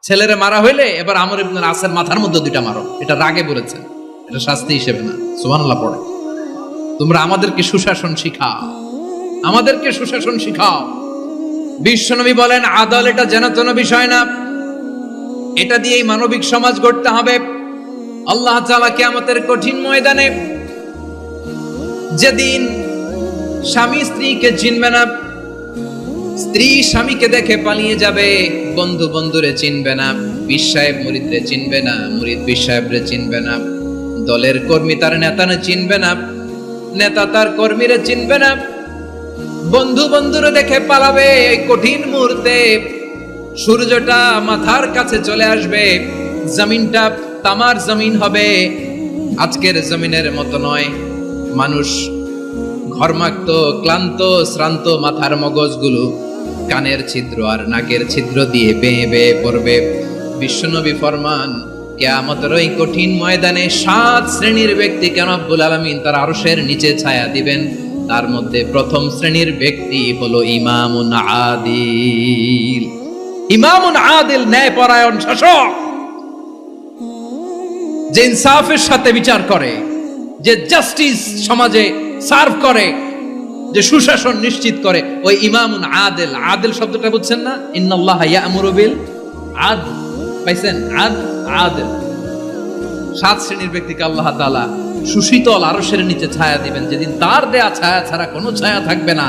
ছেলেরে মারা হইলে এবার আমর ইবনে আসের মাথার মধ্যে দুইটা মারো, এটা রাগে বলেছেন, এটা শাস্তি হিসেবে না। সুবহানাল্লাহ পড়ে। তোমরা আমাদেরকে সুশাসন শিখাও, আমাদেরকে সুশাসন শিখাও। বিশ্বনবী বলেন আদল এটা যেন তেন বিষয় না, এটা দিয়েই মানবিক সমাজ গড়তে হবে। আল্লাহ তাআলা কিয়ামতের কঠিন ময়দানে যেদিন স্বামী স্ত্রীকে চিনবে না, স্ত্রী স্বামীকে দেখে পালিয়ে যাবে, বন্ধু বন্ধুরে চিনবে না, পীর সাহেব মুরিদরে চিনবে না, মুরিদ পীর সাহেবরে চিনবে না, দলের কর্মী তার নেতারে চিনবে না, নেতা তার কর্মীরে চিনবে না, বন্ধু বন্ধুরে দেখে পালাবে। এই কঠিন মুহূর্তে সূর্যটা মাথার কাছে চলে আসবে, জমিনটা তামার জমিন হবে, আজকের জমিনের মতো নয়। মানুষ ঘর্মাক্ত, ক্লান্ত, শ্রান্ত মাথার মগজগুলো কানের ছিদ্র আর নাকের ছিদ্র দিয়ে বেয়ে বেয়ে পড়বে। বিশ্বনবী ফরমান কিয়ামতের ওই কঠিন ময়দানে 7 শ্রেণীর ব্যক্তিকে রব্বুল আলামিন তার আরশের নিচে ছায়া দিবেন। তার মধ্যে প্রথম শ্রেণীর ব্যক্তি হলো ইমামুন আদিল। ইমামুন আদিল, ন্যায়পরায়ণ শাসক, যে ইনসাফের সাথে বিচার করে, যে জাস্টিস সমাজে সার্ভ করে, যে সুশাসন নিশ্চিত করে, ওই ইমামুন আদিল। আদিল শব্দটা বুঝছেন না? ইন্নাল্লাহা ইয়া'মুরু বিল আদল, পাইছেন? আদিল। 7 শ্রেণীর ব্যক্তিকে আল্লাহ তাআলা সুশীতল আরশের নিচে ছায়া দিবেন, যেদিন তার দেয়া ছায়া ছাড়া কোনো ছায়া থাকবে না।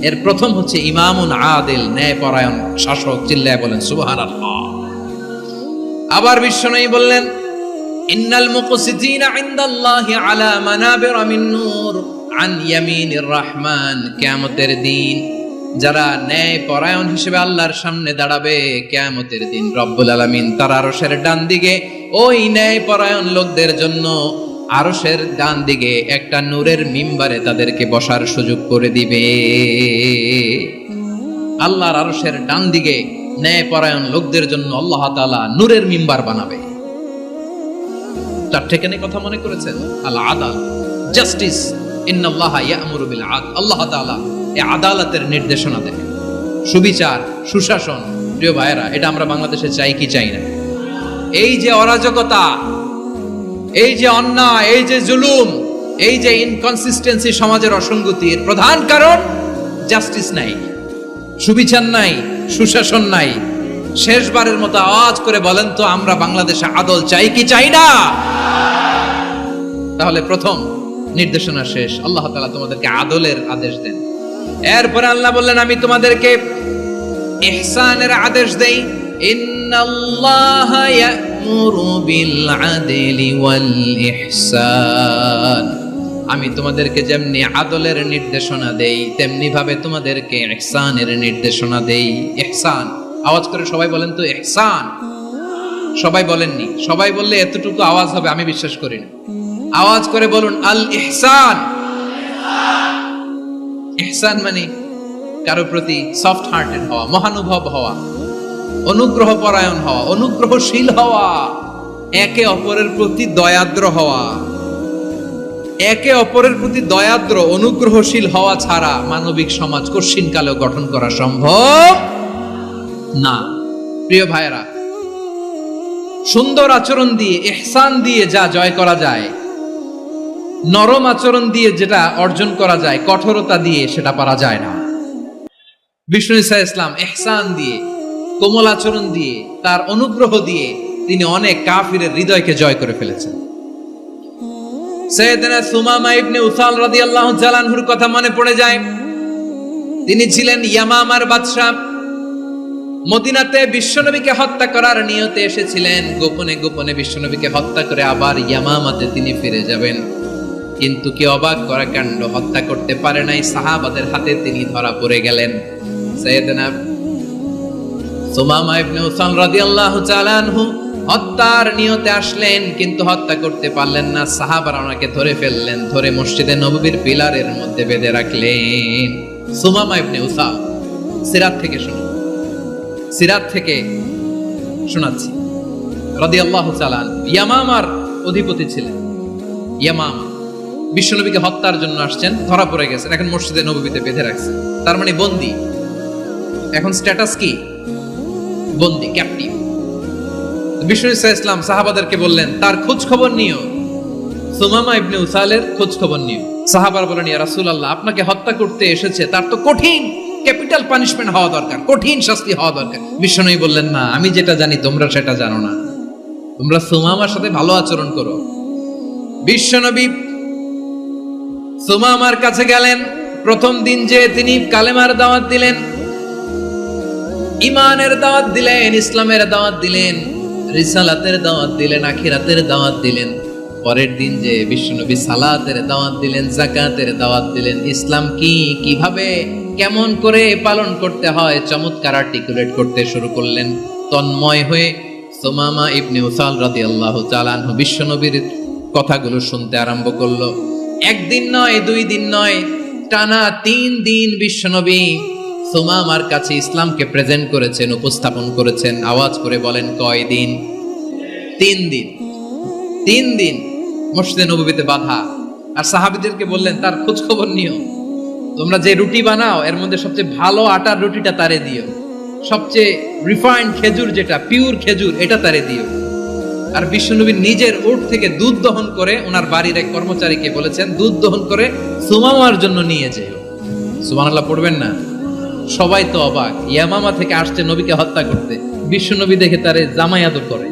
এর প্রথম হচ্ছে ইমামুন আদিল, ন্যায়পরায়ণ শাসক। চিল্লায় বলেন সুবহানাল্লাহ। আবার বিশ্বনবী বললেন ইন্নাল মুকসিতিনা ইনদাল্লাহি আলা মানাবিরা মিন নূর আন ইয়ামিনির রহমান। কিয়ামতের দিন যারা ন্যায়পরায়ণ হিসেবে আল্লাহর সামনে দাঁড়াবে, কিয়ামতের দিন রব্বুল আলামিন তার আরশের ডান দিকে ওই ন্যায়পরায়ণ লোকদের জন্য আরশের ডান দিকে একটা নূরের মিম্বারে তাদেরকে বসার সুযোগ করে দিবে। আল্লাহর আরশের ডান দিকে ন্যায়পরায়ণ লোকদের জন্য আল্লাহ তাআলা নূরের মিম্বার বানাবে। চারটেখানে কথা মনে করেছেন? আল আদাল, জাস্টিস, ইন্নাল্লাহা ইয়া'মুরু বিল আদল। আল্লাহ তাআলা এই আদালতের নির্দেশনা দেন, সুবিচার, সুশাসন। প্রিয় ভাইয়েরা, এটা আমরা বাংলাদেশে চাই কি চাই না? এই যে অরাজকতা, এই যে অন্যায়, এই যে জুলুম, এই যে ইনকনসিস্টেন্সি সমাজের অসঙ্গতি, এর প্রধান কারণ জাস্টিস নাই, সুবিচার নাই, সুশাসন নাই। শেষবারের মতো আওয়াজ করে বলেন তো, আমরা বাংলাদেশে আদল চাই কি চাই না? তাহলে প্রথম নির্দেশনা শেষ, আল্লাহ তাআলা তোমাদেরকে আদলের আদেশ দেন। এরপরে আল্লাহ বললেন আমি তোমাদেরকে ইহসানের আদেশ দেই। ইন্নাল্লাহা ইয়া'মুরু বিল আদলি ওয়াল ইহসান। আমি তোমাদেরকে যেমনি আদলের নির্দেশনা দেই, তেমনি ভাবে তোমাদেরকে ইহসানের নির্দেশনা দেই। ইহসান, আওয়াজ করে সবাই বলেন তো ইহসান। সবাই বলেননি, সবাই বললে এতটুকু আওয়াজ হবে আমি বিশ্বাস করি না। আওয়াজ করে বলুন আল ইহসান। ইহসান মানে কারো প্রতি সফট হার্টেড হওয়া, মহানুভব হওয়া, অনুগ্রহ পরায়ণ হওয়া, অনুগ্রহশীল হওয়া, একে অপরের প্রতি দয়াদ্র হওয়া। একে অপরের প্রতি দয়াদ্র, অনুগ্রহশীল হওয়া ছাড়া মানবিক সমাজ কঠিনকালেও গঠন করা সম্ভব না। প্রিয় ভাইয়েরা, সুন্দর আচরণ দিয়ে, ইহসান দিয়ে যা জয় করা যায়, নরম আচরণ দিয়ে যেটা অর্জন করা যায়, কঠোরতা দিয়ে সেটা পারা যায় না। বিষ্ণু ঈসা ইসলাম ইহসান দিয়ে, কোমল আচরণ দিয়ে, তার অনুগ্রহ দিয়ে তিনি অনেক কাফিরের হৃদয়কে জয় করে ফেলেছেন। সাইয়েদনা সুমামা ইবনে উসাল রাদিয়াল্লাহু তাআলা আনহুর কথা মনে পড়ে যায়। তিনি ছিলেন ইয়ামামার বাদশা। মদিনাতে বিশ্বনবীকে হত্যা করার নিয়তে এসেছিলেন, গোপনে গোপনে বিশ্বনবীকে হত্যা করে আবার ইয়ামামাতে তিনি ফিরে যাবেন। কিন্তু কি অবাক করা কাণ্ড, হত্যা করতে পারে নাই, সাহাবাদের হাতে তিনি ধরা পড়ে গেলেন। সাইয়েদনা সুমামা ইবনে উসাল রাদিয়াল্লাহু তাআলা আনহু হত্যার নিয়তে আসলেন, কিন্তু হত্যা করতে পারলেন না। সাহাবারা ওনাকে ধরে ফেললেন, ধরে মসজিদে নববীর পিলারের মধ্যে বেঁধে রাখলেন। সুমামা ইবনে উসাল, সিরাত থেকে শুনুন, সিরাত থেকে শোনাচ্ছি। রাদিয়াল্লাহু তাআলা ইয়ামামার অধিপতি ছিলেন। ইয়ামামা বিশ্বনবীকে হত্যার জন্য আসছেন, ধরা পড়ে গেছেন, এখন মসজিদে নববীতে বেঁধে রাখছেন, তার মানে বন্দী। এখন স্ট্যাটাস কি? বন্দী, ক্যাপটিভ। বিষ্ণু ইসলাম সাহাবাদেরকে বললেন তার খোঁজ খবর নিও, সুমামা ইবনে উসালের খোঁজ খবর নিও। সাহাবারা বলেন, ইয়া রাসূলুল্লাহ, আপনাকে হত্যা করতে এসেছে, তার তো কঠিন ক্যাপিটাল পানিশমেন্ট হওয়া দরকার, কঠিন শাস্তি হওয়া দরকার। বিষ্ণু বললেন, না, আমি যেটা জানি তোমরা সেটা জানো না, তোমরা সুমামার সাথে ভালো আচরণ করো। বিশ্বনবী সুমামার কাছে গেলেন। প্রথম দিন যে তিনি কালেমার দাওয়াত দিলেন, ঈমানের দাওয়াত দিলেন, ইসলামের দাওয়াত দিলেন, রিসালাতের দাওয়াত দিলেন, আখিরাতের দাওয়াত দিলেন। পরের দিন যে বিশ্বনবী সালাতের দাওয়াত দিলেন, যাকাতের দাওয়াত দিলেন, ইসলাম কি, কিভাবে, কেমন করে পালন করতে হয় চমৎকার আর্টিকুলেট করতে শুরু করলেন। তন্ময় হয়ে সুমামা ইবনে উসাল রাদিয়াল্লাহু তাআলা আনহু বিশ্বনবীর কথাগুলো শুনতে আরম্ভ করলো। একদিন নয়, 2 দিন নয়, টানা 3 দিন বিশ্বনবী সুমামার কাছে ইসলামকে প্রেজেন্ট করেছেন, উপস্থাপন করেছেন। আওয়াজ করে বলেন, কয় দিন? 3 দিন। 3 দিন মসজিদে নববীতে বাধা। আর সাহাবীদেরকে বললেন, তার খোঁজ খবর নিও, তোমরা যে রুটি বানাও এর মধ্যে সবচেয়ে ভালো আটার রুটিটা তারে দিও, সবচেয়ে রিফাইন্ড খেজুর, যেটা পিওর খেজুর, এটা তারে দিও। আর বিশ্বনবী নিজের উট থেকে দুধ দহন করে ওনার বাড়ির এক কর্মচারীকে বলেছেন, দুধ দহন করে সুমামার জন্য নিয়ে যেও। সুবহানাল্লাহ পড়বেন না? সবাই তো অবাক, ইয়ামামা থেকে আসছে নবীকে হত্যা করতে, বিশ্বনবী দেখে তারে জামাই আদর করে,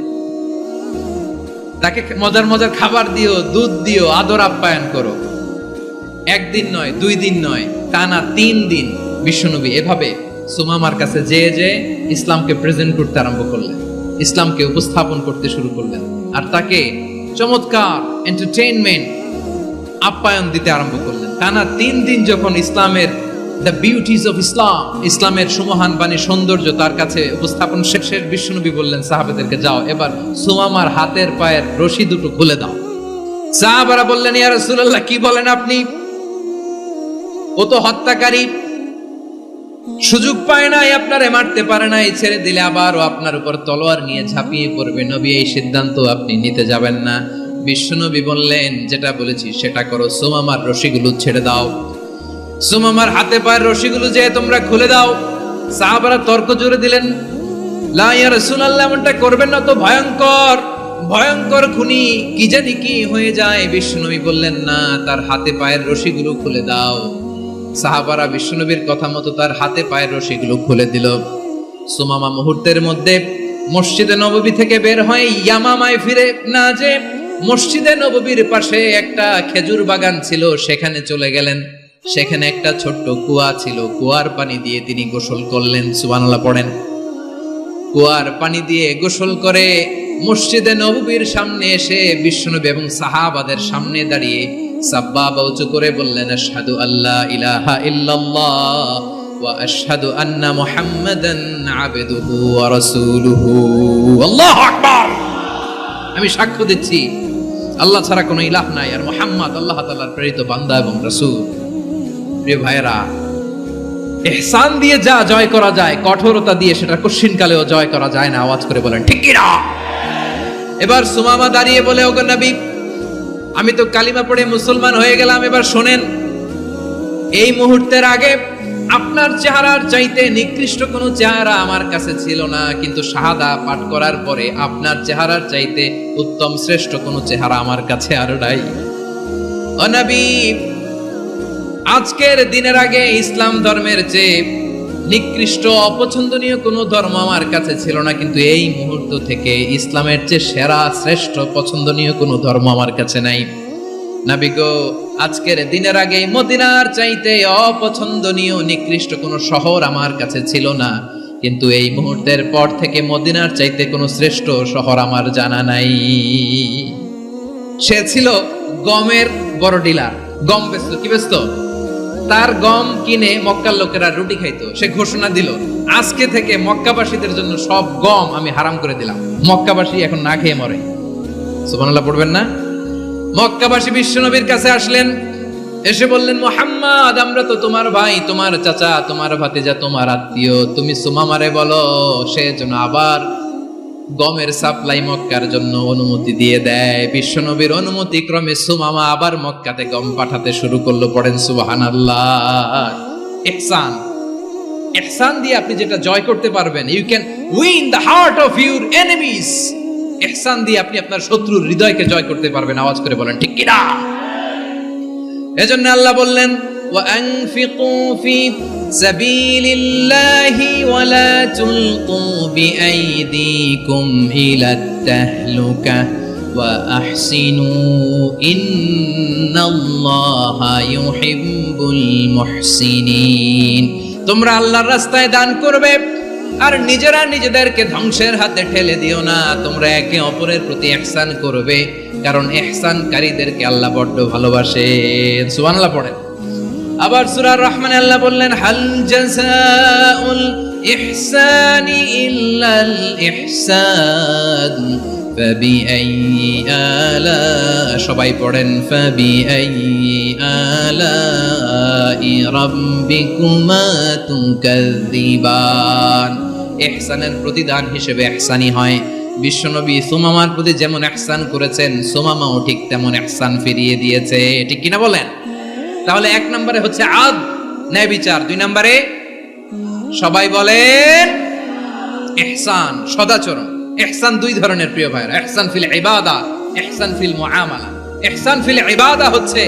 তাকে মজার মজার খাবার দিও, দুধ দিও, আদর আপ্যায়ন করো। 1 দিন নয়, 2 দিন নয়, টানা 3 দিন বিশ্বনবী এভাবে সুমামার কাছে যে ইসলামকে প্রেজেন্ট করতে আরম্ভ করলেন, ইসলামকে উপস্থাপন করতে শুরু করলেন। আর তাকে চমৎকার এন্টারটেইনমেন্ট, আপ্যায়ন দিতে আরম্ভ করলেন। টানা 3 দিন যখন ইসলামের দ্য বিউটিজ অফ ইসলাম, ইসলামের সুমহান বাণী, সৌন্দর্য তার কাছে উপস্থাপন শেষে বিশ্বনবী বললেন সাহাবাদেরকে, যাও এবার সুমামার হাতের পায়ের রশি দুটো খুলে দাও। সাহাবারা বললেন, ইয়া রাসূলুল্লাহ, কি বলেন আপনি? ও তো হত্যাকারী, সুযোগ পায় নাই, আপনারে মারতে পারে নাই, ছেড়ে দিলে আবারও আপনার উপর তলোয়ার নিয়ে ঝাঁপিয়ে পড়বে। নবী, এই সিদ্ধান্ত আপনি নিতে যাবেন না। বিশ্বনবী বললেন, যেটা বলেছি সেটা করো, সুমামার রশিগুলো ছেড়ে দাও, সুমামার হাতে পায়ের রশিগুলো যে তোমরা খুলে দাও। সাহাবারা তর্ক জুড়ে দিলেন, লা ইয়া রাসূলুল্লাহ, এমনটা করবেন না, তো ভয়ঙ্কর ভয়ঙ্কর খুনি, কি জানি কি হয়ে যায়। বিশ্বনবী বললেন, না, তার হাতে পায়ের রশিগুলো খুলে দাও। সাহাবারা বিশ্বনবীর কথা মতো তার হাতে পায়ের রশিগুলো খুলে দিল। সুমামা মুহূর্তের মধ্যে মসজিদে নববী থেকে বের হয়ে ইয়ামামায় ফিরে না যে মসজিদে নববীর পাশে একটা খেজুর বাগান ছিল, সেখানে চলে গেলেন। সেখানে একটা ছোট্ট কুয়া ছিল, কুয়ার পানি দিয়ে তিনি গোসল করলেন। সুবহানাল্লাহ পড়েন। কুয়ার পানি দিয়ে গোসল করে মসজিদে নববীর সামনে এসে বিশ্বনবী এবং সাহাবাদের সামনে দাঁড়িয়ে সাব্বাবা উঁচু করে বললেন, আশহাদু আল্লা ইলাহা ইল্লাল্লাহ ওয়া আশহাদু আন্না মুহাম্মাদান আবদুহু ওয়া রাসূলুহু। আল্লাহু আকবার। আমি সাক্ষ্য দিচ্ছি আল্লাহ ছাড়া কোনো ইলাহ নাই, আর মুহাম্মদ আল্লাহ তাআলার প্রেরিত বান্দা এবং রাসূল। প্রিয় ভাইরা, ইহসান দিয়ে যা জয় করা যায়, কঠোরতা দিয়ে সেটা কঠিনকালেও জয় করা যায় না। আওয়াজ করে বলেন, ঠিক কি না? এবার সুমামা দাঁড়িয়ে বলে, ওগো নবী, আমি তো কালিমা পড়ে মুসলমান হয়ে গেলাম, এবার শোনেন, এই মুহূর্তের আগে আপনার চেহারার চাইতে নিকৃষ্ট কোনো চেহারা আমার কাছে ছিল না, কিন্তু শাহাদা পাঠ করার পরে আপনার চেহারার চাইতে উত্তম শ্রেষ্ঠ কোনো চেহারা আমার কাছে আর নাই। ও নবী, আজকের দিনের আগে ইসলাম ধর্মের চেয়ে নিকৃষ্ট অপছন্দনীয় কোনো ধর্ম আমার কাছে ছিল না, কিন্তু এই মুহূর্ত থেকে ইসলামের চেয়ে সেরা শ্রেষ্ঠ পছন্দনীয় কোনো ধর্ম আমার কাছে নাই। নবী গো, আজকের দিনের আগে মদিনার চাইতে অপছন্দনীয় নিকৃষ্ট কোনো শহর আমার কাছে ছিল না, কিন্তু এই মুহূর্তের পর থেকে মদিনার চাইতে কোনো শ্রেষ্ঠ শহর আমার জানা নাই। সে ছিল গমের বড় ডিলার, গম বেচত। কি বেচত? তার গম কিনে মক্কার লোকেরা রুটি খাইতো। সে ঘোষণা দিল, আজকে থেকে মক্কাবাসীদের জন্য সব গম আমি হারাম করে দিলাম, মক্কাবাসী এখন না খেয়ে মরে। সুবহানাল্লাহ পড়বেন না? মক্কাবাসী বিশ্বনবীর কাছে আসলেন, এসে বললেন, মুহাম্মদ, আমরা তো তোমার ভাই, তোমার চাচা, তোমার ভাতিজা, তোমার আত্মীয়, তুমি সুমামারে বলো সে যেন আবার গমের সাপ্লাই মক্কার জন্য অনুমতি দিয়ে দেয়। বিশ্বনবীর অনুমতি ক্রমে সুমামা আবার মক্কাতে গম পাঠাতে শুরু করলো। পড়েন সুবহানাল্লাহ। ইহসান, ইহসান দিয়ে আপনি যেটা জয় করতে পারবেন, you can win the heart of your enemies. ইহসান দিয়ে আপনি আপনার শত্রুর হৃদয়কে জয় করতে পারবেন। আওয়াজ করে বলেন ঠিক কিনা? এজন্য আল্লাহ বললেন وأنفقوا في سبيل الله ولا تلقوا بأيديكم إلى التهلكة وأحسنوا إن الله يحب المحسنين। তোমরা আল্লাহর রাস্তায় দান করবে আর নিজেরা নিজেদেরকে ধ্বংসের হাতে ঠেলে দিও না। তোমরা একে অপরের প্রতি ইহসান করবে, কারণ ইহসানকারীদেরকে আল্লাহ বড় ভালোবাসেন। সুবহানাল্লাহ পড়েন। আবার সূরা রহমানে আল্লাহ বললেন হাল জাযাউল ইহসানি ইল্লাল ইহসান ফাবিআইয়ি আলা, সবাই পড়েন ফাবিআইয়ি আলাই রাব্বিকুমা তুকাযযিবান। ইহসানের প্রতিদান হিসেবে ইহসানি হয়। বিশ্বনবী সুমামার প্রতি যেমন ইহসান করেছেন, সুমামাও ঠিক তেমন ইহসান ফিরিয়ে দিয়েছে। ঠিক কিনা বলেন? তাহলে এক নম্বরে হচ্ছে আদ, ন্যায় বিচার। দুই নম্বরে সবাই বলেন ইহসান, সদাচরণ। ইহসান দুই ধরনের প্রিয় ভাইরা, ইহসান ফিল ইবাদা, ইহসান ফিল মুআমালা। ইহসান ফিল ইবাদা হচ্ছে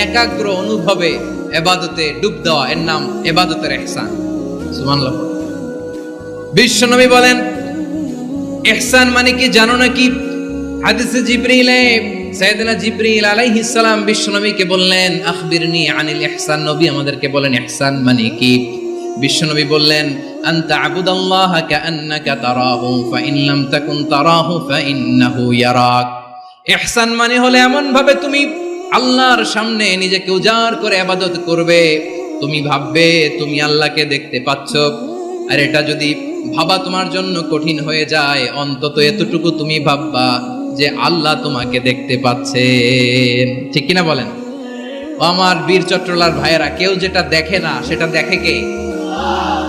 একাগ্র অনুভবে ইবাদতে ডুব দেওয়া, এর নাম ইবাদতের ইহসান। সুবহানাল্লাহ। বিশ্বনবী বলেন ইহসান মানে কি জানো নাকি? হাদিসে জিবরিলে সাইয়েদনা জিবরিল আলাইহিস সালাম বিশ্বনবীকে বললেন আখবিরনি আনিল ইহসান। নবী আমাদেরকে বলেন ইহসান মানে কি? বিশ্বনবী বললেন আনতা আবুদাল্লাহা কাআন্নাকা তারাহু ফাইন লাম তাকুন তারাহু ফাইন্নাহু ইয়ারাক। ইহসান মানে হলো এমন ভাবে তুমি আল্লাহর সামনে নিজেকে উজাড় করে ইবাদত করবে, তুমি ভাববে তুমি আল্লাহকে দেখতে পাচ্ছ। আর এটা যদি ভাবা তোমার জন্য কঠিন হয়ে যায়, অন্তত এতটুকু তুমি ভাববা যে আল্লাহ তোমাকে দেখতে পাচ্ছেন। ঠিক কিনা বলেন? ও আমার বীর চট্টলার ভাইয়েরা, কেউ যেটা দেখে না সেটা দেখে কে?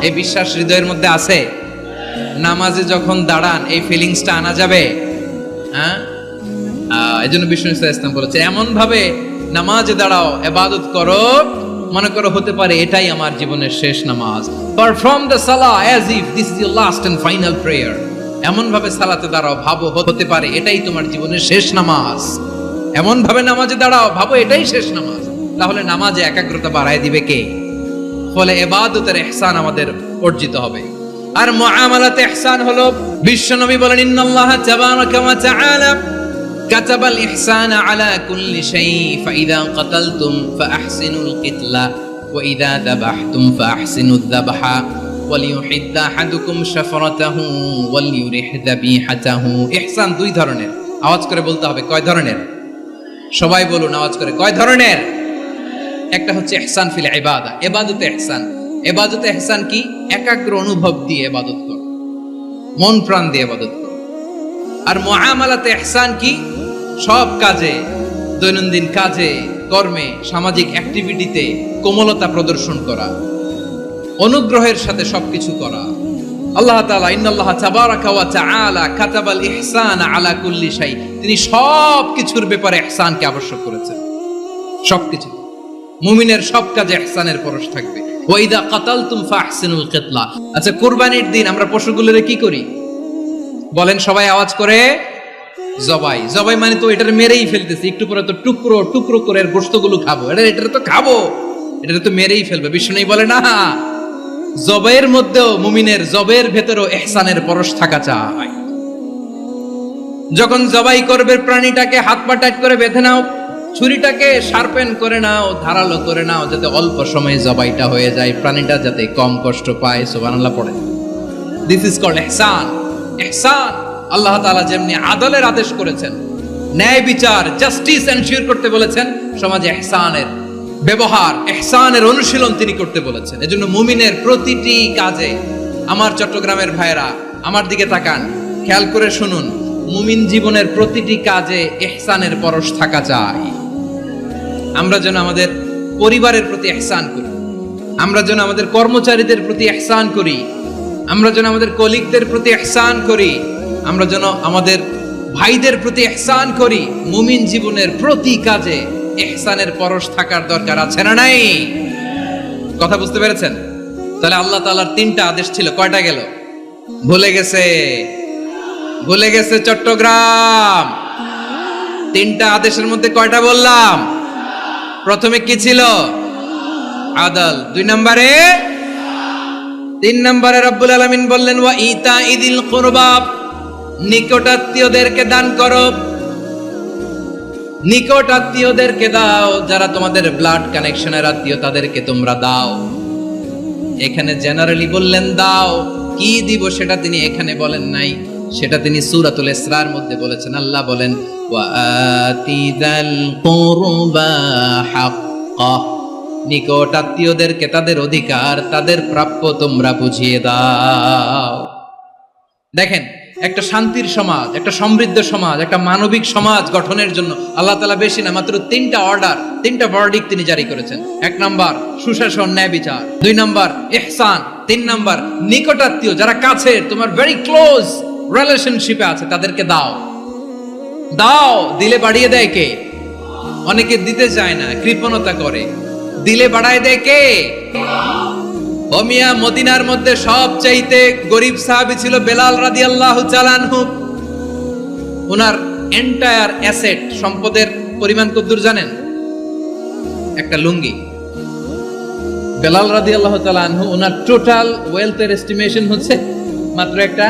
এই বিশ্বাস হৃদয়ের মধ্যে আছে? নামাজে যখন দাঁড়ান এই ফিলিংসটা আনা যাবে? হ্যাঁ, এই জন্য বিষ্ণু ইসলাম বলেছে এমন ভাবে নামাজে দাঁড়াও, ইবাদত করো, মনে করো হতে পারে এটাই আমার জীবনের শেষ নামাজ। পারফর্ম দ্য সালাহ as if this is your last and final prayer. এমন ভাবে সালাতে দাঁড়াও, ভাবো হতে পারে এটাই তোমার জীবনের শেষ নামাজ। এমন ভাবে নামাজে দাঁড়াও, ভাবো এটাই শেষ নামাজ। তাহলে নামাজে একাগ্রতা বাড়ায় দিবে কে? ফলে ইবাদতের ইহসান আমাদের অর্জিত হবে। আর মুআমালাতে ইহসান হলো, বিশ্বনবী বলেন ইন্নাল্লাহা তাবারাকা ওয়া তাআলা কাতাবাল ইহসানা আলা কুল্লি শাই ফাইদা কাতালতুম ফাআহসিনুল কিতলা ওয়া ইযা যাবাহতুম ফাআহসিনুদ যাবহা ওয়ালিউহিদ্দ আহাদুকুম শাফরাতাহু ওয়ালিউরিহ যাবিহাতাহু। ইহসান দুই ধরনের। আওয়াজ করে বলতে হবে কয় ধরনের? সবাই বলুন আওয়াজ করে, কয় ধরনের? একটা হচ্ছে ইহসান ফিল ইবাদা, ইবাদতে ইহসান। ইবাদতে ইহসান কি? একাগ্র অনুভব দিয়ে ইবাদত করা, মন প্রাণ দিয়ে ইবাদত করা। আর মুআমালাতে ইহসান কি? সব কাজে, দৈনন্দিন কাজে, কর্মে, সামাজিক অ্যাক্টিভিটিতে কোমলতা প্রদর্শন করা, অনুগ্রহের সাথে সবকিছু করা। আল্লাহ তাআলা ইন্নাল্লাহা তাবারাকা ওয়া তাআলা কাতাবাল ইহসানা আলা কুল্লি শাই, তিনি সব কিছুর ব্যাপারে ইহসানকে আবশ্যক করেছেন। সবকিছু, মুমিনের সব কাজে ইহসানের পরশ থাকবে। ওয়া ইযা কাতালতুম ফাহসিনুল কিতলা। আচ্ছা, কুরবানির দিন আমরা পশুগুলোরে কি করি বলেন সবাই আওয়াজ করে? জবাই। জবাই মানে তো এটারে মেরেই ফেলতেছি, একটু পরে তো টুকরো টুকরো করে এর গোশতগুলো খাবো, এটারে তো খাবো, এটারে তো মেরেই ফেলবে। বিষ্ণু বলে না, জবাইয়ের মধ্যেও মুমিনের জবের ভেতরেও ইহসানের পরশ থাকা চাই। যখন জবাই করবে প্রাণীটাকে হাত পা টাইট করে বেঁধে নাও, ছুরিটাকে শার্পেন করে নাও, ধারালো করে নাও, যাতে অল্প সময়ে জবাইটা হয়ে যায়, প্রাণীটা যাতে কম কষ্ট পায়। সুবহানাল্লাহ পড়ে। দিস ইজ কল্ড ইহসান। ইহসান আল্লাহ তাআলা যেমনি আদলের আদেশ করেছেন, ন্যায় বিচার, জাস্টিস এনশিওর করতে বলেছেন, সমাজে ইহসানের ব্যবহার, ইহসানের অনুশীলন তিনি করতে বলেছেন। এজন্য মুমিনের প্রতিটি কাজে, আমার চট্টগ্রামের ভাইরা আমার দিকে তাকান, খেয়াল করে শুনুন, মুমিন জীবনের প্রতিটি কাজে ইহসানের পরশ থাকা চাই। আমরা যেন আমাদের পরিবারের প্রতি ইহসান করি, আমরা যেন আমাদের কর্মচারীদের প্রতি ইহসান করি, আমরা যেন আমাদের কলিগদের প্রতি ইহসান করি, আমরা যেন আমাদের ভাইদের প্রতি ইহসান করি। মুমিন জীবনের প্রতি কাজে ইহসানের পরশ থাকার দরকার আছে না নাই? কথা বুঝতে পেরেছেন? তাহলে আল্লাহ তাআলার তিনটা আদেশ ছিল, কয়টা গেল? ভুলে গেছে? ভুলে গেছে চট্টগ্রাম। তিনটা আদেশের মধ্যে কয়টা বললাম? প্রথমে কি ছিল? আদল। 2 নম্বরে, 3 নম্বরে রব্বুল আলামিন বললেন ওয়া ইতা ইদিল কুরবা, নিকটাত্মীয়দেরকে দান করো। নিকট আত্মীয়দেরকে দাও, যারা তোমাদের ব্লাড কানেকশনের আত্মীয় তাদেরকে তোমরা দাও। এখানে জেনারেলি বললেন দাও, কি দিব সেটা তিনি এখানে বলেন নাই, সেটা তিনি সূরাতুল ইসরার মধ্যে বলেছেন। আল্লাহ বলেন ওয়া আতিদাল কুরবা হাক্কা, নিকট আত্মীয়দেরকে তাদের অধিকার, তাদের প্রাপ্য তোমরা বুঝিয়ে দাও। দেখেন, একটা শান্তির সমাজ, একটা সমৃদ্ধ সমাজ, একটা মানবিক সমাজ গঠনের জন্য আল্লাহ তাআলা বেশি না মাত্র 3টা অর্ডার, 3টা ভার্ডিক্ট তিনি জারি করেছেন। 1 নাম্বার সুশাসন, ন্যায় বিচার। 2 নাম্বার ইহসান। 3 নাম্বার নিকটাত্মীয়, যারা কাছের, তোমার ভেরি ক্লোজ রিলেশনশিপে আছে, তাদেরকে দাও। দাও, দিলে বাড়িয়ে দেয় কে? অনেকে দিতে চায় না, কৃপণতা করে। দিলে বাড়ায় দেয় কে? ওমিয়া, মদিনার মধ্যে সবচাইতে গরিব সাহাবী ছিল বেলাল রাদিয়াল্লাহু তাআলা আনহু। ওনার এন্টায়ার অ্যাসেট, সম্পদের পরিমাণ কতদূর জানেন? একটা লুঙ্গি। বেলাল রাদিয়াল্লাহু তাআলা আনহু, ওনার টোটাল ওয়েলথের এস্টিমেশন হচ্ছে মাত্র একটা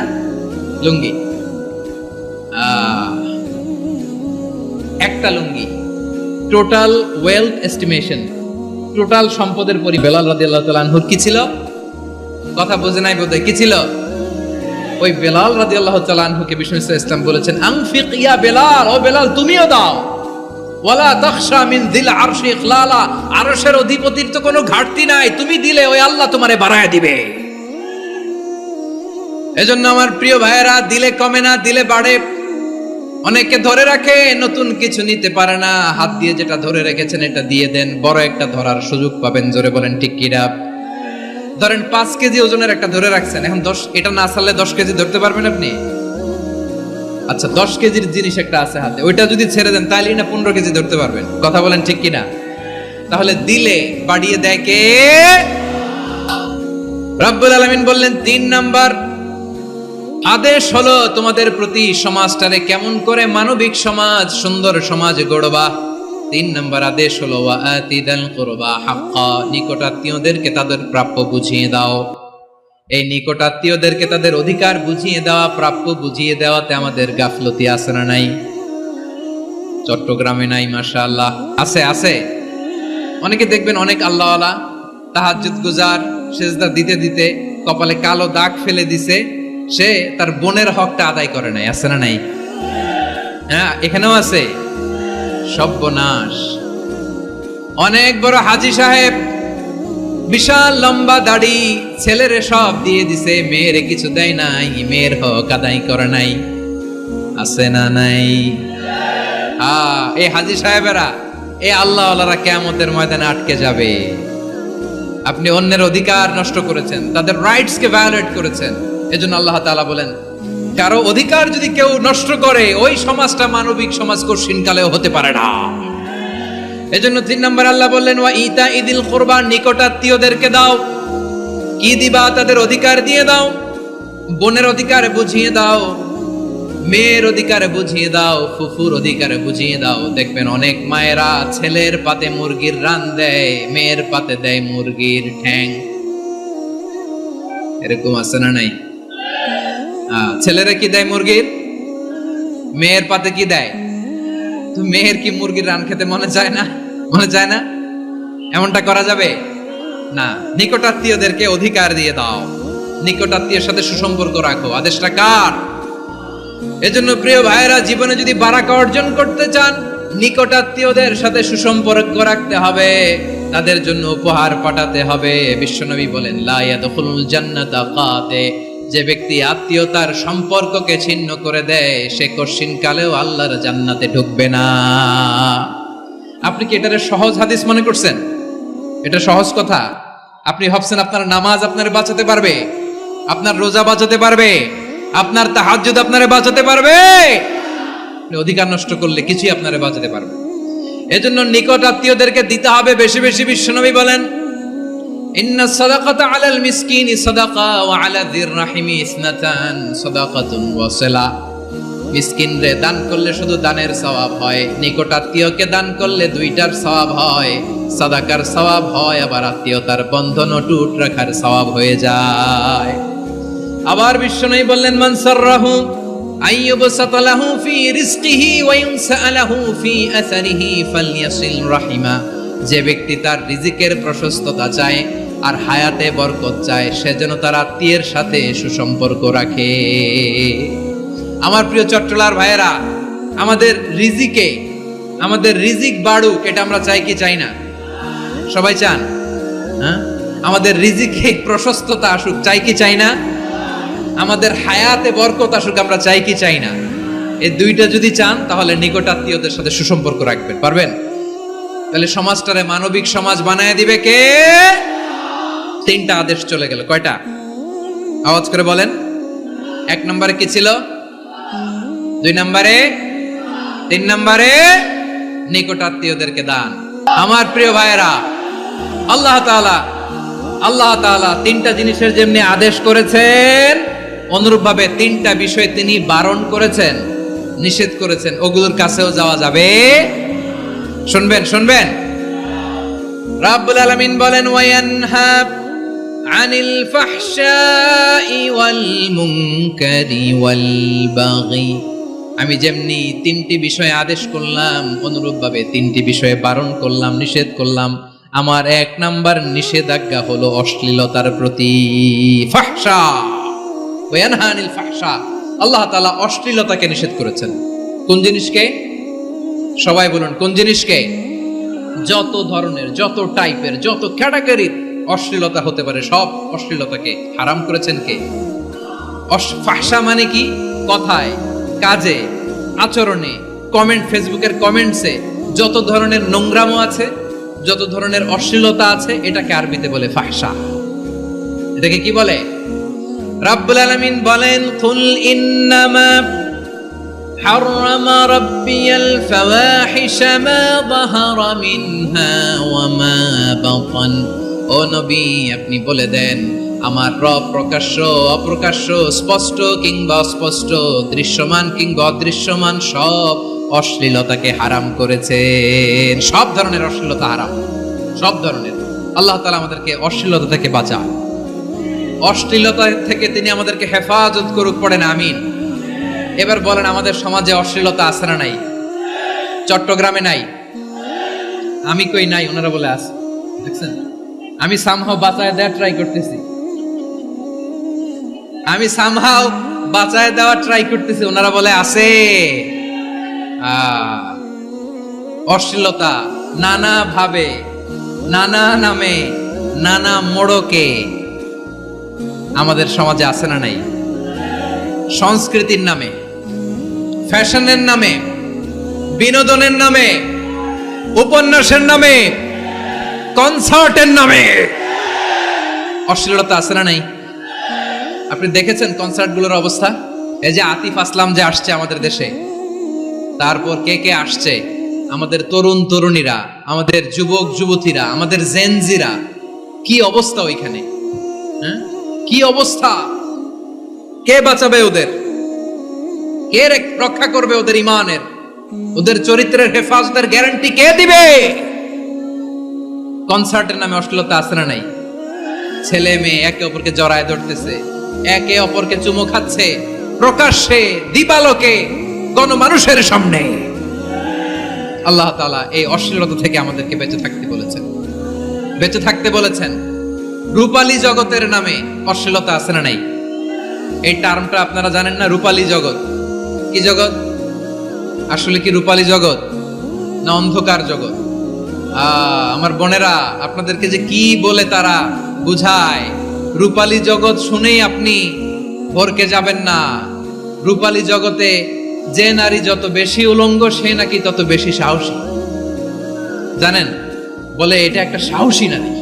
লুঙ্গি। একটা লুঙ্গি, টোটাল ওয়েলথ এস্টিমেশন, টোটাল সম্পদের পরি বেলাল রাদিয়াল্লাহু তাআলা আনহুর কি ছিল? কথা বোঝে নাই বোধহয়। কি ছিল? ওই বেলাল রাদিয়াল্লাহু তাআলা আনহুকে বিষ্ণু ইসলাম বলেছেন আনফিক ইয়া বেলাল, ও বেলাল তুমিও দাও। ওয়ালা তাখশা মিন যিল আরশি ইখলালা, আরশের অধিপতির তো কোনো ঘাটতি নাই, তুমি দিলে ওই আল্লাহ তোমারে বাড়ায় দিবে। এজন্য আমার প্রিয় ভাইয়েরা, দিলে কমে না, দিলে বাড়ে। অনেকে ধরে রাখে, নতুন কিছু নিতে পারে না, হাত দিয়ে যেটা ধরে রেখেছেন এটা দিয়ে দেন, বড় একটা ধরার সুযোগ পাবেন। জোরে বলেন ঠিক কিনা? ধরেন 5 কেজি ওজনের একটা ধরে রাখছেন, এখন 10, এটা না ছাড়লে 10 কেজি ধরতে পারবেন আপনি? আচ্ছা, 10 কেজির জিনিস একটা আছে হাতে, ওইটা যদি ছেড়ে দেন তাহলে না 15 কেজি ধরতে পারবেন। কথা বলেন ঠিক কিনা? তাহলে দিলে বাড়িয়ে দেয় কে? রব্বুল আলামিন বললেন 3 নাম্বার আদেশ হলো তোমাদের প্রতি সমাজটারে কেমন করে মানবিক সমাজ, সুন্দর সমাজ গড়বা। 3 নাম্বার আদেশ হলো ওয়া আতিদাল কুরবা হাক্কা, নিকটাত্মীয়দেরকে তাদের প্রাপ্য বুঝিয়ে দাও। এই নিকটাত্মীয়দেরকে তাদের অধিকার বুঝিয়ে দেওয়া, প্রাপ্য বুঝিয়ে দেওয়াতে আমাদের গাফলতি আছে না নাই? চট্টগ্রামে নাই? মাশাআল্লাহ আছে, আছে। অনেকে দেখবেন অনেক আল্লাহওয়ালা, তাহাজ্জুদ গুজার, সেজদা দিতে দিতে কপালে কালো দাগ ফেলে দিছে, সে তার বোনের হকটা আদায় করে নাই। আছে না নাই? হ্যাঁ, এখানেও আছে। সর্বনাশ। অনেক বড় হাজী সাহেব, বিশাল লম্বা দাড়ি, ছেলেরে সব দিয়ে দিছে, মেয়েরে কিছু দেয় নাই, মেয়ের হক আদায় করে নাই। আছে না নাই? এই হাজী সাহেবেরা, এই আল্লাহওয়ালারা কিয়ামতের ময়দানে আটকে যাবে। আপনি অন্যের অধিকার নষ্ট করেছেন, তাদের রাইটস কে ভায়োলেট করেছেন। এজন্য আল্লাহ তাআলা বলেন, কারো অধিকার যদি কেউ নষ্ট করে, ওই সমাজটা মানবিক সমাজ কঠিনকালেও হতে পারে না। এজন্য 3 নম্বর আল্লাহ বললেন ওয়া ইতা ইদিল কুরবা, নিকটাত্মীয়দেরকে দাও। কি দিবা? তাদের অধিকার দিয়ে দাও। বোনের অধিকার বুঝিয়ে দাও, মেয়ের অধিকার বুঝিয়ে দাও, ফুফুর অধিকার বুঝিয়ে দাও। দেখবেন অনেক মায়েরা ছেলের পাতে মুরগির রান দেয়, মেয়ের পাতে দেয় মুরগির ঠ্যাং। এরকম আছে না নাই? ছেলেরা কি দেয়? মুরগির। মেয়ের পাতে কি দেয়? তো মেয়ের কি মুরগির রান খেতে মনে চায় না? মনে চায় না? এমনটা করা যাবে না। নিকটাত্মীয়দেরকে অধিকার দিয়ে দাও, নিকটাত্মীয়ের সাথে সুসম্পর্ক রাখো। আদেশটা কার? এজন্য প্রিয় ভাইয়েরা, জীবনে যদি বারাকা অর্জন করতে চান, নিকটাত্মীয়দের সাথে সুসম্পর্ক রাখতে হবে, তাদের জন্য উপহার পাঠাতে হবে। বিশ্বনবী বলেন লা ইয়াদখুলুল জান্নাতা কাতে, যে ব্যক্তি আত্মীয়তার সম্পর্ককে ছিন্ন করে দেয়, সে কঠিনকালেও আল্লাহর জান্নাতে ঢুকবে না। আপনি কি এটারে সহজ হাদিস মনে করছেন? এটা সহজ কথা? আপনি ভাবছেন আপনার নামাজ আপনারে বাঁচাতে পারবে? আপনার রোজা বাঁচাতে পারবে? আপনার তাহাজ্জুদ আপনারে বাঁচাতে পারবে? অধিকার নষ্ট করলে কিছুই আপনারে বাঁচাতে পারবে। এজন্য নিকট আত্মীয়দেরকে দিতে হবে বেশি বেশি। বিশ্বনবী বলেন ইন্না সাদাকাতা আলাল মিসকিনি সাদাকা ওয়া আলা যির রাহিমি ইসনাতান সাদাকাতুন ওয়া সিলা। মিসকিনরে দান করলে শুধু দানের সওয়াব হয়, নিকট আত্মীয়কে দান করলে দুইটার সওয়াব হয়, সাদাকার সওয়াব হয়, আবার আত্মীয়তার বন্ধন অটুট রাখার সওয়াব হয়ে যায়। আবার বিশ্বনবী বললেন, মান সাররাহু আইয়ুবসাতা লাহু ফি রিজকিহি ওয়া ইউনসা লাহু ফি আসারিহি ফালইয়াসিল রাহিমা। যে ব্যক্তি তার রিজিকের প্রশস্ততা চায় আর হায়াতে বরকত চায়, সে যেন তার আত্মীয়ের সাথে সুসম্পর্ক রাখে। আমার প্রিয় চট্টলার ভাইয়েরা, আমাদের রিজিক বাড়ুক, এটা আমরা চাই কি চাই না? সবাই চান? হ্যাঁ, আমাদের রিজিকে প্রশস্ততা আসুক, চাই কি চাই না? আমাদের হায়াতে বরকত আসুক, আমরা চাই কি চাই না? এই দুইটা যদি চান, তাহলে নিকট আত্মীয়দের সাথে সুসম্পর্ক রাখবেন, পারবেন? তাহলে সমাজটারে মানবিক সমাজ বানায় দিবে কে? তিনটা আদেশ চলে গেল। কয়টা? আওয়াজ করে বলেন। 1 নম্বরে কি ছিল? 2 নম্বরে, 3 নম্বরে নিকট আত্মীয়দেরকে দান। আমার প্রিয় ভাইয়েরা, আল্লাহ তাআলা তিনটা জিনিসের যেমনি আদেশ করেছেন, অনুরূপভাবে তিনটা বিষয় তিনি বারণ করেছেন, নিষেধ করেছেন। ওগুলোর কাছেও যাওয়া যাবে। শুনবেন। রাব্বুল আলামিন বলেন, ওয়ায়ানহা আনিল ফাহশাই ওয়াল মুনকারি ওয়াল বাগি। আমি যেমনি তিনটি বিষয়ে আদেশ করলাম, অনুরূপভাবে তিনটি বিষয়ে বারণ করলাম, নিষেধ করলাম। আমার 1 নাম্বার নিষেধাজ্ঞা হলো অশ্লীলতার প্রতি। ফাহশা, ওয়ায়ানহা আনিল ফাহশা। আল্লাহ তাআলা অশ্লীলতাকে নিষেধ করেছেন। কোন জিনিসকে? সবাই বলুন, কোন জিনিসকে? যত ধরনের, যত টাইপের, যত ক্যাটাগরির অশ্লীলতা হতে পারে, সব অশ্লীলতাকে হারাম করেছেন কে? ফাহশা মানে কি? কথায়, কাজে, আচরণে, কমেন্ট, ফেসবুকের কমেন্টসে যত ধরনের নোংরামো আছে, যত ধরনের অশ্লীলতা আছে, এটাকে আরবিতে বলে ফাহশা। এটাকে কি বলে? রাব্বুল আলামিন বলেন, কুল ইন্নামা حرم ربي الفواحش ما ظهر منها وما بطن। ও নবী, আপনি বলে দেন, আমার রব প্রকাশ্য, অপ্রকাশ্য, স্পষ্ট কিংবা অস্পষ্ট, দৃশ্যমান কিংবা অদৃশ্যমান সব অশ্লীলতাকে হারাম করেছেন। সব ধরনের অশ্লীলতা হারাম, সব ধরনের। আল্লাহ তাআলা আমাদেরকে অশ্লীলতা থেকে বাঁচান, অশ্লীলতা থেকে তিনি আমাদেরকে হেফাজত করুক। পড়েন আমিন। এবার বলেন, আমাদের সমাজে অশ্লীলতা আছে না নাই? চট্টগ্রামে নাই? আমি কই নাই, ওনারা বলে আছে। দেখছেন, আমি সামহাও বাঁচায় দেওয়ার ট্রাই করতেছি, ওনারা বলে আছে। অশ্লীলতা নানা ভাবে, নানা নামে, নানা মোড়কে আমাদের সমাজে আছে না নাই? সংস্কৃতির নামে, ফ্যাশনের নামে, বিনোদনের নামে, উপন্যাসের নামে, কনসার্টের নামে অশ্লীলতা আছে না নাই? আপনি দেখেছেন কনসার্টগুলোর অবস্থা? এই যে আতিফ আসলাম যে আসছে আমাদের দেশে, তারপর কে কে আসছে, আমাদের তরুণ তরুণীরা, আমাদের যুবক যুবতীরা, আমাদের জেনজিরা, কি অবস্থা ওইখানে? হ্যাঁ, কি অবস্থা? কে বাঁচাবে ওদের? কে রক্ষা করবে ওদের ইমানের, ওদের চরিত্রের হেফাজতের গ্যারান্টি কে দিবে? কনসার্টের নামে অশ্লীলতা আছে না নাই? ছেলে মেয়ে একে অপরকে জড়ায় ধরতেছে, একে অপরকে চুমো খাচ্ছে, প্রকাশ্যে, দিবালোকে, গণমানুষের সামনে। আল্লাহ তাআলা এই অশ্লীলতা থেকে আমাদেরকে বেঁচে থাকতে বলেছেন, বেঁচে থাকতে বলেছেন। রূপালী জগতের নামে অশ্লীলতা আছে না নাই? এই টার্মটা আপনারা জানেন না? রূপালী জগৎ কি জগৎ? আসলে কি রূপালী জগৎ না অন্ধকার জগৎ? আমার বোনেরা, আপনাদেরকে যে কি বলে তারা বুঝায়, রূপালী জগৎ শুনেই আপনি ভরকে যাবেন না। রূপালী জগতে যে নারী যত বেশি উলঙ্গ, সে নাকি তত বেশি সাহসী। জানেন, বলে এটা একটা সাহসী নারী,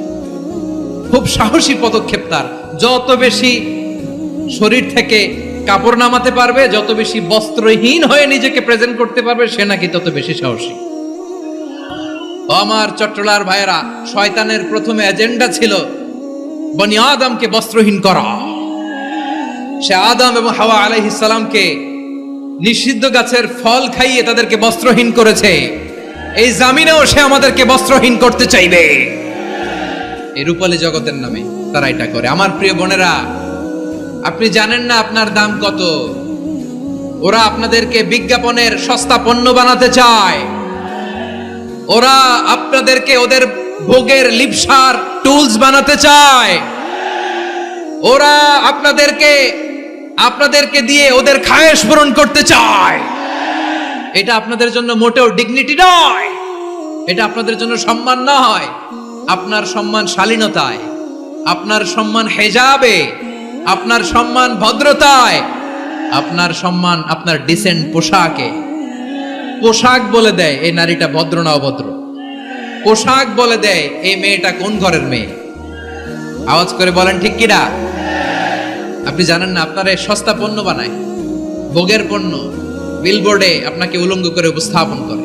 খুব সাহসী পদক্ষেপ তার। যত বেশি শরীর থেকে কাপড় নামাতে পারবে, যত বেশি বস্ত্রহীন হয়ে নিজেকে প্রেজেন্ট করতে পারবে, সে নাকি তত বেশি সাহসী। আমার চট্টলার ভাইয়েরা, শয়তানের প্রথমে এজেন্ডা ছিল বনি আদমকে বস্ত্রহীন করা। সে আদম এবং হাওয়া আলাইহিস সালামকে নিষিদ্ধ গাছের ফল খাইয়ে তাদেরকে বস্ত্রহীন করেছে, এই জামিনেও সে আমাদেরকে বস্ত্রহীন করতে চাইবে। এই রূপালী জগতের নামে তারা এটা করে। আমার প্রিয় বোনেরা, আপনি জানেন না আপনার দাম কত। ওরা আপনাদেরকে বিজ্ঞাপনের সস্তা পণ্য বানাতে চায়। ওরা আপনাদেরকে ওদের ভোগের লিপসার টুলস বানাতে চায়। ওরা আপনাদেরকে দিয়ে ওদের খায়েশ পূরণ করতে চায়। এটা আপনাদের জন্য মোটেও ডিগনিটি নয়, এটা আপনাদের জন্য সম্মান নয়। আপনার সম্মান শালীনতায়, আপনার সম্মান হেজাবে, আপনার সম্মান ভদ্রতায়, আপনার সম্মান আপনার ডিসেন্ট পোশাকে। পোশাক বলে দেয় এই নারীটা ভদ্র না অভদ্র। পোশাক বলে দেয় এই মেয়েটা কোন ঘরের মেয়ে। আওয়াজ করে বলেন ঠিক কিনা? আপনি জানেন না আপনারা সস্তা পণ্য বানায়, ভোগের পণ্য, বিলবোর্ডে আপনাকে উলঙ্গ করে উপস্থাপন করে।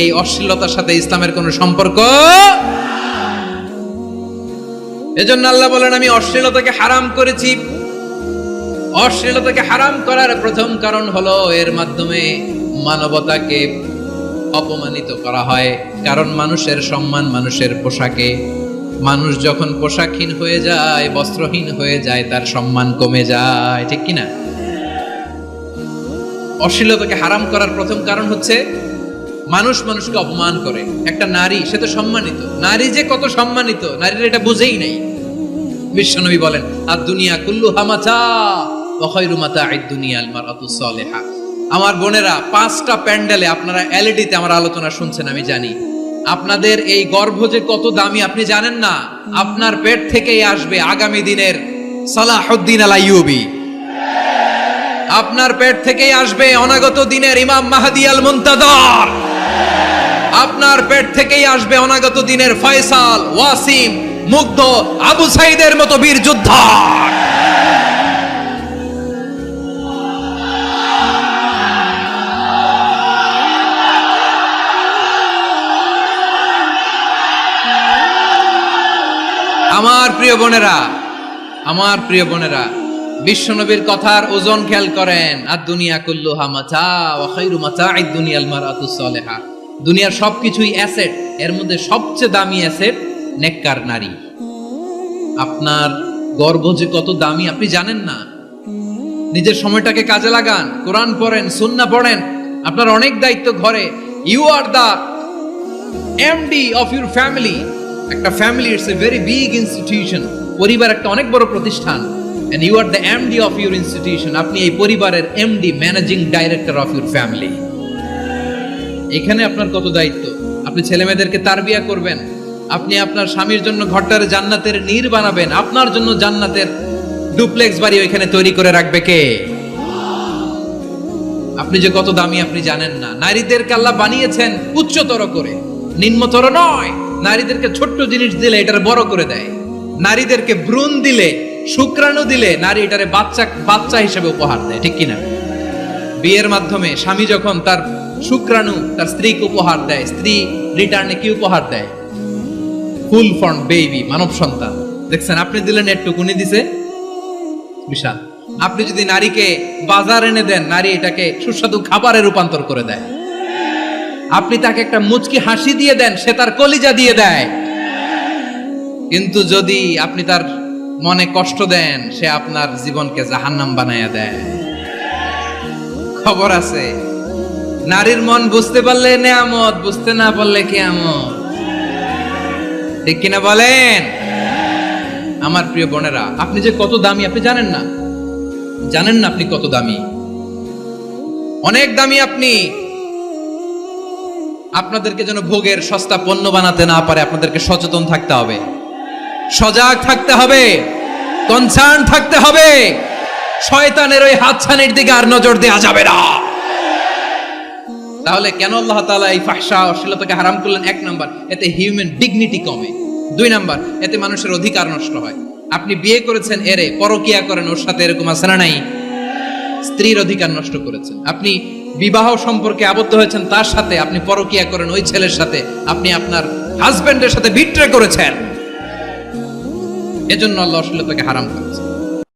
এই অশ্লীলতার সাথে ইসলামের কোনো সম্পর্ক। এজন্য আল্লাহ বলেন, আমি অশ্লীলতাকে হারাম করেছি। অশ্লীলতাকে হারাম করার প্রথম কারণ হলো এর মাধ্যমে মানবতাকে অপমানিত করা হয়। কারণ মানুষের সম্মান মানুষের পোশাকে। মানুষ যখন পোশাকহীন হয়ে যায়, বস্ত্রহীন হয়ে যায়, তার সম্মান কমে যায়, ঠিক কিনা? অশ্লীলতাকে হারাম করার প্রথম কারণ হচ্ছে মানুষ মানুষকে অপমান করে। একটা নারী, সে তো সম্মানিত। নারী যে কত সম্মানিত, নারীর এটা বুঝেই নাই। বিশ্বনবী বলেন, আর দুনিয়া কুল্লুহা মাতা ওয়া খায়রু মাতা'আদ দুনিয়া আল মারআতুস সালিহা। আমার বোনেরা, 5টা প্যান্ডেলে আপনারা এলইডিতে আমার আলোচনা শুনছেন, আমি জানি। আপনাদের এই গর্ভ যে কত দামি আপনি জানেন না। আপনার পেট থেকেই আসবে আগামী দিনের সালাহুদ্দিন আল আইয়ুবী। আপনার পেট থেকেই আসবে অনাগত দিনের ইমাম মাহদী আল মুনতাযর। আপনার পেট থেকেই আসবে অনাগত দিনের ফয়সাল, ওয়াসিম, মুগ্ধ, আবু সাইদের মতো বীর যোদ্ধা। আমার প্রিয় বোনেরা, আমার প্রিয় বোনেরা, বিশ্বনবীর কথার ওজন খেয়াল করেন। আর দুনিয়া কুল্লুহা মাতা ওয়া খায়রু মাতা'আদ দুনিয়াল মারআতুস সালিহা। দুনিয়ার সবকিছুই অ্যাসেট, এর মধ্যে সবচেয়ে দামি অ্যাসেট নেককার নারী। আপনার গর্ভ যে কত দামি আপনি জানেন না। নিজের সময়টাকে কাজে লাগান, কোরআন পড়েন, সুন্নাহ পড়েন। আপনার অনেক দায়িত্ব ঘরে। You are the MD of your family. একটা family it's a very big institution. পরিবার একটা অনেক বড় প্রতিষ্ঠান। and you are the MD of your institution. আপনি এই পরিবারের MD, managing director of your family. এখানে আপনার কত দায়িত্ব। আপনি ছেলেমেয়েদেরকে তারবিয়া করবেন। আপনি আপনার স্বামীর জন্য ঘরটার জান্নাতের নীর বানাবেন। আপনার জন্য জান্নাতের ডুপ্লেক্স বাড়ি ওইখানে তৈরি করে রাখবে কে? আপনি যে কত দামি আপনি জানেন না। নারীদেরকে আল্লাহ বানিয়েছেন উচ্চতর করে, নিম্নতর নয়। নারীদেরকে ছোট্ট জিনিস দিলে এটার বড় করে দেয়। নারীদেরকে ভ্রূণ দিলে, শুক্রাণু দিলে নারী এটারে বাচ্চা হিসেবে উপহার দেয়, ঠিক কিনা? বিয়ের মাধ্যমে স্বামী যখন তার শুক্রাণু তার স্ত্রীকে উপহার দেয়, স্ত্রী রিটার্নে কি উপহার দেয়? ফুল ফর্ম বেবি, মানব সন্তান। দেখছেন, আপনি দিলেন একটুকু, উনি দিছে বিশাল। আপনি যদি নারীকে বাজার এনে দেন, নারী এটাকে সুস্বাদু খাবারে রূপান্তর করে দেয়। আপনি তাকে একটা মুচকি হাসি দিয়ে দেন, সে তার কলিজা দিয়ে দেয়। কিন্তু যদি আপনি তার মনে কষ্ট দেন, সে আপনার জীবনকে জাহান্নাম বানায়া দেয়। খবর আছে, নারীর মন বুঝতে পারলে নেয়ামত, বুঝতে না পারলে কিয়ামত, ঠিক কিনা বলেন? আমার প্রিয় বোনেরা, আপনি যে কত দামি আপনি জানেন না। জানেন না আপনি কত দামি, অনেক দামি আপনি। আপনাদেরকে যেন ভোগের সস্তা পণ্য বানাতে না পারে, আপনাদেরকে সচেতন থাকতে হবে, সজাগ থাকতে হবে, কনসার্ন থাকতে হবে। শয়তানের ওই হাতছানির দিকে আর নজর দেওয়া যাবে না। তাহলে কেন আল্লাহ তাআলা এই ফাহশা অশ্লীলতাকে হারাম করলেন? 1 নাম্বার, এতে হিউম্যান ডিগনিটি কমে। 2 নাম্বার, এতে মানুষের অধিকার নষ্ট হয়। আপনি বিয়ে করেছেন, এরে পরকিয়া করেন, ওর সাথে এরকম আছে না নাই? স্ত্রীর অধিকার নষ্ট করেছেন। আপনি বিবাহ সম্পর্কে আবদ্ধ হয়েছেন, তার সাথে আপনি পরকিয়া করেন, ওই ছেলের সাথে আপনি আপনার হাজবেন্ডের সাথে বিট্রে করেছেন। এজন্য আল্লাহ অশ্লীলতাকে হারাম করেছেন।